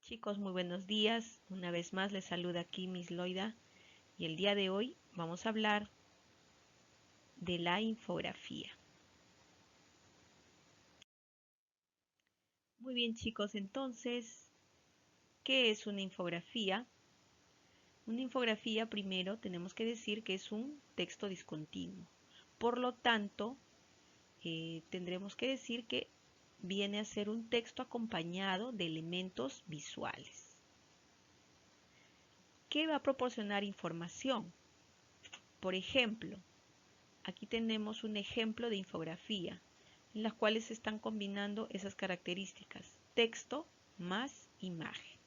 Chicos, muy buenos días. Una vez más les saluda aquí Miss Loida y el día de hoy vamos a hablar de la infografía. Muy bien, chicos, entonces, ¿qué es una infografía? Una infografía, primero, tenemos que decir que es un texto discontinuo. Por lo tanto, tendremos que decir que viene a ser un texto acompañado de elementos visuales. ¿Qué va a proporcionar información? Por ejemplo, aquí tenemos un ejemplo de infografía, en las cuales se están combinando esas características, texto más imagen.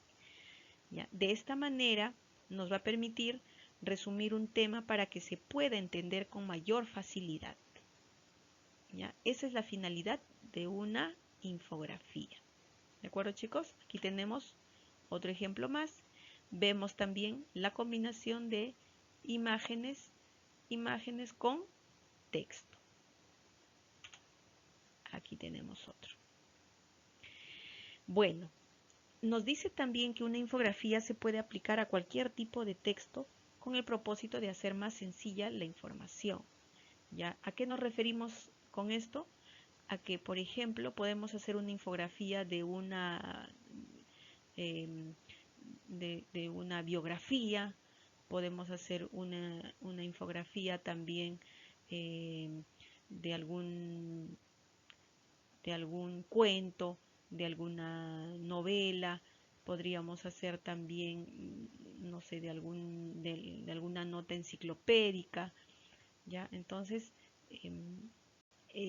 ¿Ya? De esta manera nos va a permitir resumir un tema para que se pueda entender con mayor facilidad. ¿Ya? Esa es la finalidad de una infografía. ¿De acuerdo, chicos? Aquí tenemos otro ejemplo más. Vemos también la combinación de imágenes con texto. Aquí tenemos otro. Bueno, nos dice también que una infografía se puede aplicar a cualquier tipo de texto con el propósito de hacer más sencilla la información. ¿Ya? ¿A qué nos referimos con esto? A que, por ejemplo, podemos hacer una infografía de una biografía, podemos hacer una infografía también de algún cuento, de alguna novela, podríamos hacer también, no sé, de alguna nota enciclopédica, ¿ya? Entonces,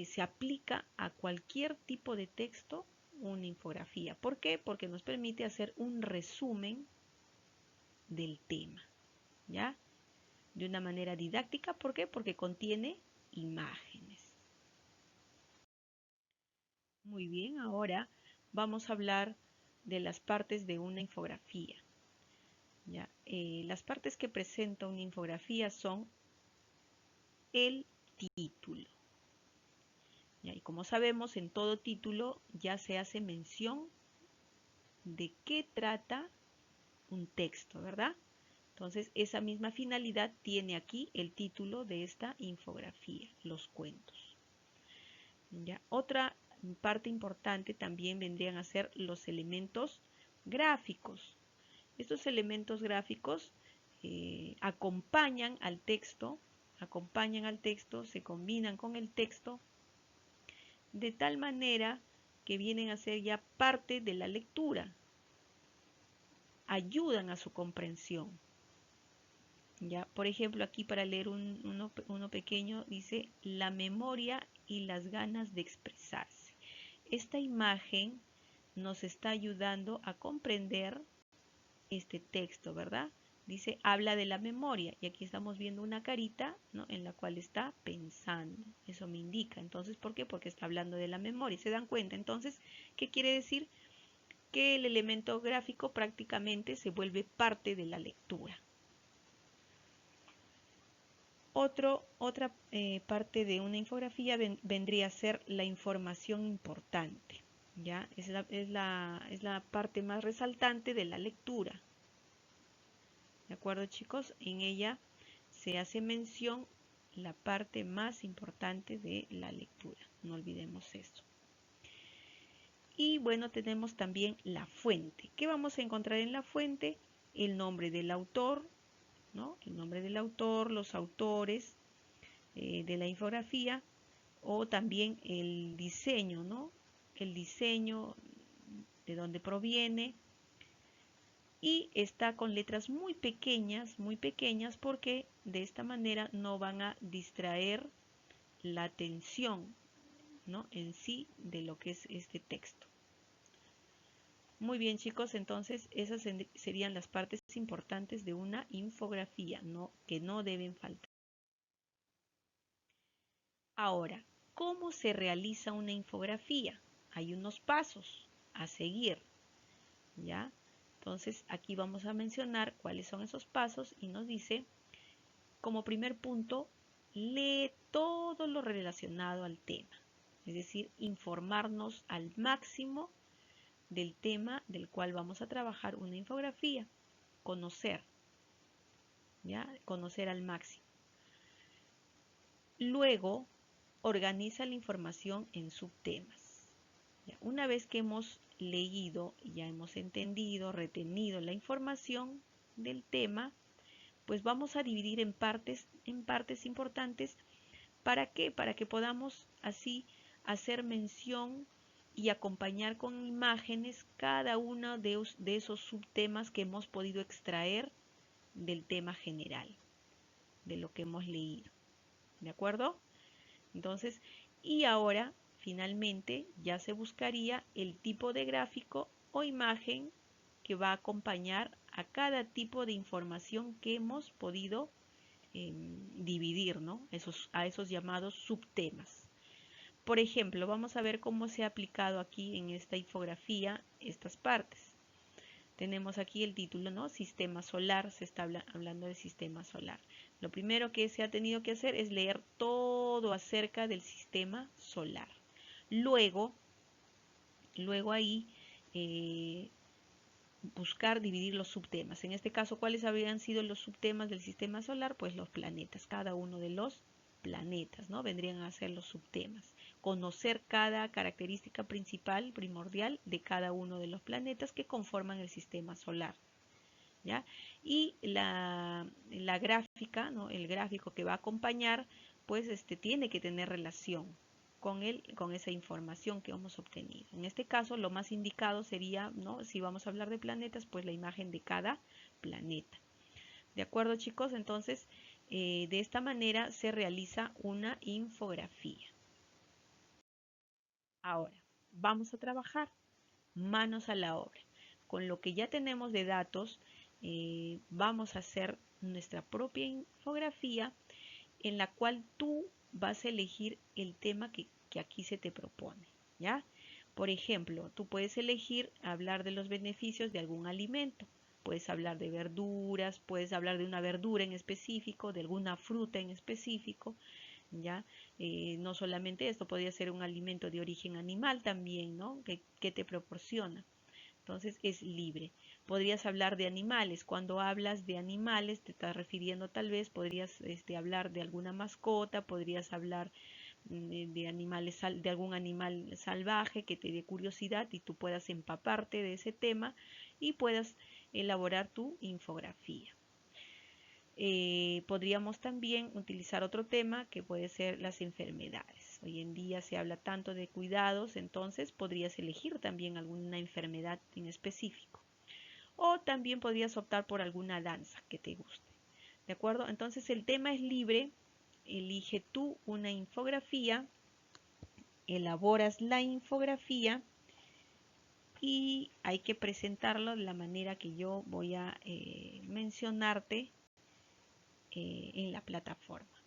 se aplica a cualquier tipo de texto una infografía. ¿Por qué? Porque nos permite hacer un resumen del tema, ¿ya? De una manera didáctica. ¿Por qué? Porque contiene imágenes. Muy bien, ahora vamos a hablar de las partes de una infografía. ¿Ya? Las partes que presenta una infografía son el título. ¿Ya? Y como sabemos, en todo título ya se hace mención de qué trata un texto, ¿verdad? Entonces, esa misma finalidad tiene aquí el título de esta infografía, los cuentos. ¿Ya? Otra parte importante también vendrían a ser los elementos gráficos. Estos elementos gráficos acompañan al texto, se combinan con el texto, de tal manera que vienen a ser ya parte de la lectura, ayudan a su comprensión. Ya, por ejemplo, aquí para leer uno pequeño dice la memoria y las ganas de expresarse. Esta imagen nos está ayudando a comprender este texto, ¿verdad? Dice, habla de la memoria, y aquí estamos viendo una carita, ¿no?, en la cual está pensando. Eso me indica. Entonces, ¿por qué? Porque está hablando de la memoria. ¿Se dan cuenta? Entonces, ¿qué quiere decir? Que el elemento gráfico prácticamente se vuelve parte de la lectura. Otra parte de una infografía vendría a ser la información importante. ¿Ya? Es la parte más resaltante de la lectura. ¿De acuerdo, chicos? En ella se hace mención la parte más importante de la lectura. No olvidemos eso. Y bueno, tenemos también la fuente. ¿Qué vamos a encontrar en la fuente? El nombre del autor, ¿no? El nombre del autor, los autores de la infografía, o también el diseño, ¿no? El diseño, de dónde proviene, y está con letras muy pequeñas, porque de esta manera no van a distraer la atención, ¿no?, en sí de lo que es este texto. Muy bien, chicos, entonces esas serían las partes importantes de una infografía, que no deben faltar. Ahora, ¿cómo se realiza una infografía? Hay unos pasos a seguir, ¿ya? Entonces, aquí vamos a mencionar cuáles son esos pasos y nos dice, como primer punto, lee todo lo relacionado al tema. Es decir, informarnos al máximo del tema del cual vamos a trabajar una infografía. Conocer, ¿ya? Conocer al máximo. Luego, organiza la información en subtemas. ¿Ya? Una vez que hemos leído, ya hemos entendido, retenido la información del tema, pues vamos a dividir en partes importantes. ¿Para qué? Para que podamos así hacer mención y acompañar con imágenes cada uno de esos subtemas que hemos podido extraer del tema general, de lo que hemos leído. ¿De acuerdo? Entonces, y ahora, finalmente, ya se buscaría el tipo de gráfico o imagen que va a acompañar a cada tipo de información que hemos podido dividir, ¿no? A esos llamados subtemas. Por ejemplo, vamos a ver cómo se ha aplicado aquí en esta infografía estas partes. Tenemos aquí el título, ¿no? Sistema solar, se está hablando de sistema solar. Lo primero que se ha tenido que hacer es leer todo acerca del sistema solar. Luego ahí buscar dividir los subtemas. En este caso, ¿cuáles habrían sido los subtemas del sistema solar? Pues los planetas, cada uno de los planetas, ¿no? Vendrían a ser los subtemas. Conocer cada característica principal, primordial, de cada uno de los planetas que conforman el sistema solar, ¿ya? Y la gráfica, ¿no? El gráfico que va a acompañar, pues tiene que tener relación con esa información que hemos obtenido. En este caso, lo más indicado sería, ¿no? Si vamos a hablar de planetas, pues la imagen de cada planeta. ¿De acuerdo, chicos? Entonces, de esta manera se realiza una infografía. Ahora, vamos a trabajar manos a la obra. Con lo que ya tenemos de datos, vamos a hacer nuestra propia infografía en la cual tú vas a elegir el tema que aquí se te propone, ¿ya? Por ejemplo, tú puedes elegir hablar de los beneficios de algún alimento. Puedes hablar de verduras, puedes hablar de una verdura en específico, de alguna fruta en específico, ¿ya? No solamente esto, podría ser un alimento de origen animal también, ¿no? Que te proporciona. Entonces es libre. Podrías hablar de animales. Cuando hablas de animales, te estás refiriendo tal vez, podrías hablar de alguna mascota, podrías hablar de animales, de algún animal salvaje que te dé curiosidad y tú puedas empaparte de ese tema y puedas elaborar tu infografía. Podríamos también utilizar otro tema que puede ser las enfermedades. Hoy en día se habla tanto de cuidados, entonces podrías elegir también alguna enfermedad en específico. O también podrías optar por alguna danza que te guste. ¿De acuerdo? Entonces el tema es libre. Elige tú una infografía, elaboras la infografía y hay que presentarlo de la manera que yo voy a mencionarte en la plataforma.